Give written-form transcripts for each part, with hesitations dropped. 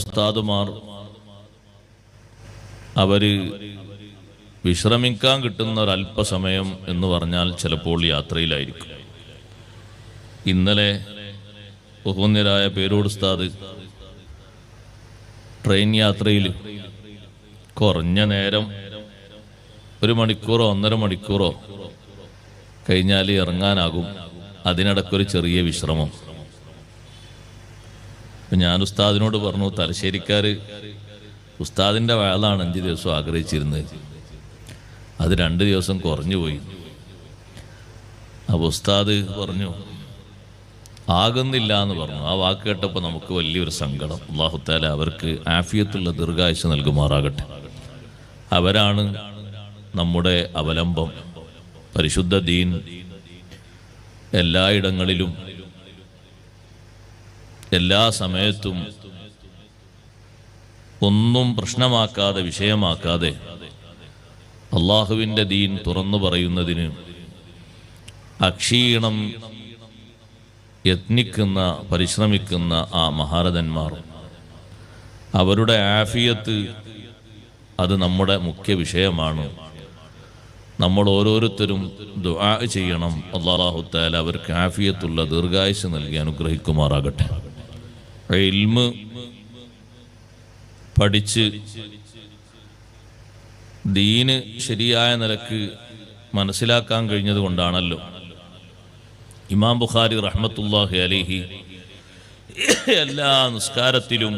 ഉസ്താദുമാർ അവര് വിശ്രമിക്കാൻ കിട്ടുന്ന ഒരല്പസമയം എന്ന് പറഞ്ഞാൽ ചിലപ്പോൾ യാത്രയിലായിരിക്കും. ഇന്നലെ ബഹുമാന്യരായ പേരോട് ഉസ്താദ് ട്രെയിൻ യാത്രയിൽ കുറഞ്ഞ നേരം 1 മണിക്കൂറോ 1.5 മണിക്കൂറോ കഴിഞ്ഞാൽ ഇറങ്ങാനാകും. അതിനിടയ്ക്കൊരു ചെറിയ വിശ്രമം. ഞാൻ ഉസ്താദിനോട് പറഞ്ഞു, തലശ്ശേരിക്കാർ ഉസ്താദിൻ്റെ വയലാണ് 5 ദിവസം ആഗ്രഹിച്ചിരുന്നത്, അത് 2 ദിവസം കുറഞ്ഞു പോയി. അപ്പോൾ ഉസ്താദ് പറഞ്ഞു ആകുന്നില്ല എന്ന് പറഞ്ഞു. ആ വാക്ക് കേട്ടപ്പോൾ നമുക്ക് വലിയൊരു സങ്കടം. അല്ലാഹു തആല അവർക്ക് ആഫിയത്തുള്ള ദീർഘായുസ്സ് നൽകുമാറാകട്ടെ. അവരാണ് നമ്മുടെ അവലംബം. പരിശുദ്ധ ദീൻ എല്ലായിടങ്ങളിലും എല്ലാ സമയത്തും ഒന്നും പ്രശ്നമാക്കാതെ വിഷയമാക്കാതെ അള്ളാഹുവിൻ്റെ ദീൻ തുറന്നു പറയുന്നതിന് അക്ഷീണം യത്നിക്കുന്ന പരിശ്രമിക്കുന്ന ആ മഹാരഥന്മാർ, അവരുടെ ആഫിയത്ത് അത് നമ്മുടെ മുഖ്യ വിഷയമാണ്. നമ്മൾ ഓരോരുത്തരും ദുആ ചെയ്യണം, അല്ലാഹു തആല അവർക്ക് ആഫിയത്തുള്ള ദീർഘായുസ്സ് നൽകി അനുഗ്രഹിക്കുമാറാകട്ടെ. ഇൽമ് പഠിച്ച് ദീന് ശരിയായ നിലക്ക് മനസ്സിലാക്കാൻ കഴിഞ്ഞത് കൊണ്ടാണല്ലോ ഇമാം ബുഖാരി റഹ്മത്തുള്ളാഹി അലൈഹി എല്ലാ നിസ്കാരത്തിലും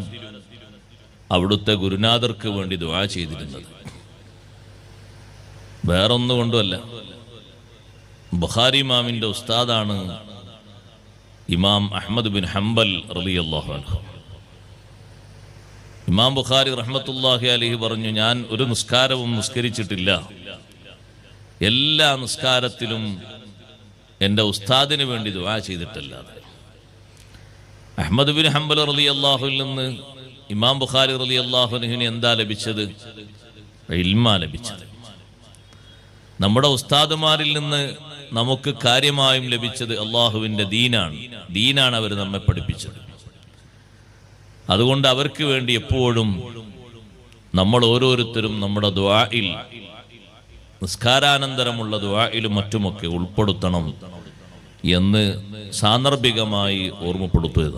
അവിടുത്തെ ഗുരുനാഥർക്ക് വേണ്ടി ദുആ ചെയ്തിരുന്നത്. വേറൊന്നുകൊണ്ടുമല്ല, ബുഖാരി ഇമാമിൻ്റെ ഉസ്താദാണ് ഇമാം അഹ്മദ് ബിൻ ഹംബൽ റളിയല്ലാഹു അൻഹു. ഇമാം ബുഖാരി റഹ്മത്തുള്ളാഹി അലൈഹി പറഞ്ഞു, ഞാൻ ഒരു നിസ്കാരവും നിസ്കരിച്ചിട്ടില്ല, എല്ലാ നിസ്കാരത്തിലും എൻ്റെ ഉസ്താദിന് വേണ്ടി ദുആ ചെയ്തിട്ടല്ലാതെ. അഹ്മദ് ബിൻ ഹംബൽ റളിയല്ലാഹുവിൽ നിന്ന് ഇമാം ബുഖാരി റളിയല്ലാഹു അൻഹുവിന് എന്താ ലഭിച്ചത്? ഇൽമാ ലഭിച്ചത്. നമ്മുടെ ഉസ്താദുമാരിൽ നിന്ന് നമുക്ക് കാര്യമായും ലഭിച്ചത് അള്ളാഹുവിൻ്റെ ദീനാണ് അവർ നമ്മെ പഠിപ്പിച്ചത്. അതുകൊണ്ട് അവർക്ക് വേണ്ടി എപ്പോഴും നമ്മൾ ഓരോരുത്തരും നമ്മുടെ ദുആയിൽ, നിസ്കാരാനന്തരമുള്ള ദുആയിലും മറ്റുമൊക്കെ ഉൾപ്പെടുത്തണം എന്ന് സാന്ദർഭികമായി ഓർമ്മപ്പെടുത്തുക.